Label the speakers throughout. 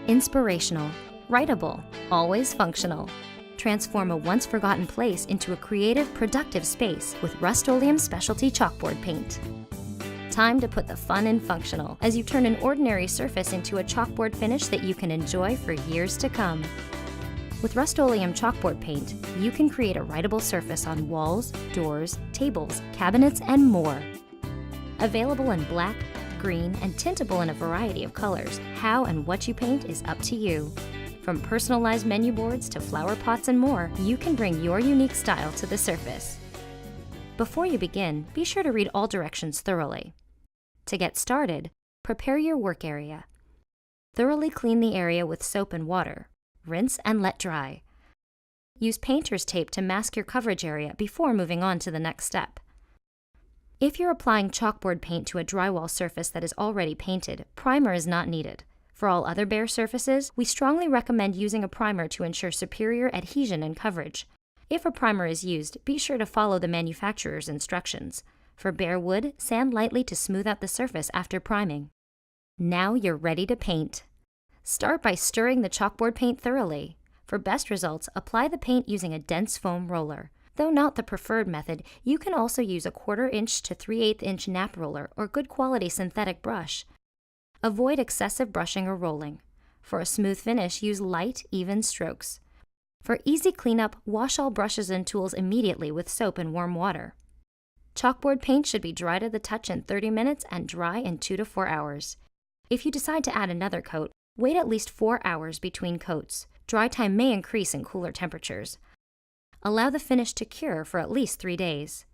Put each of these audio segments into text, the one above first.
Speaker 1: Inspirational, writable, always functional. Transform a once-forgotten place into a creative, productive space with Rust-Oleum Specialty Chalkboard paint. Time to put the fun in functional as you turn an ordinary surface into a chalkboard finish that you can enjoy for years to come. With Rust-Oleum Chalkboard paint, you can create a writable surface on walls, doors, tables, cabinets, and more. Available in black, green, and tintable in a variety of colors, how and what you paint is up to you. From personalized menu boards to flower pots and more, you can bring your unique style to the surface. Before you begin, be sure to read all directions thoroughly. To get started, prepare your work area. Thoroughly clean the area with soap and water. Rinse and let dry. Use painter's tape to mask your coverage area before moving on to the next step. If you're applying chalkboard paint to a drywall surface that is already painted, primer is not needed. For all other bare surfaces, we strongly recommend using a primer to ensure superior adhesion and coverage. If a primer is used, be sure to follow the manufacturer's instructions. For bare wood, sand lightly to smooth out the surface after priming. Now you're ready to paint. Start by stirring the chalkboard paint thoroughly. For best results, apply the paint using a dense foam roller. Though not the preferred method, you can also use a 1/4 inch to 3/8 inch nap roller or good quality synthetic brush. Avoid excessive brushing or rolling. For a smooth finish, use light, even strokes. For easy cleanup, wash all brushes and tools immediately with soap and warm water. Chalkboard paint should be dry to the touch in 30 minutes and dry in 2 to 4 hours. If you decide to add another coat, wait at least 4 hours between coats. Dry time may increase in cooler temperatures. Allow the finish to cure for at least 3 days.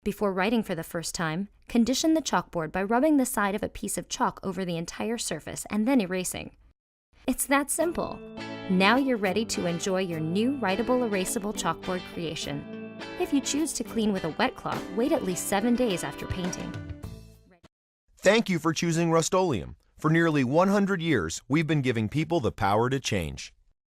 Speaker 1: Before writing for the first time, condition the chalkboard by rubbing the side of a piece of chalk over the entire surface and then erasing. It's that simple. Now you're ready to enjoy your new writable erasable chalkboard creation. If you choose to clean with a wet cloth, wait at least 7 days after painting.
Speaker 2: Thank you for choosing Rust-Oleum. For nearly 100 years, we've been giving people the power to change.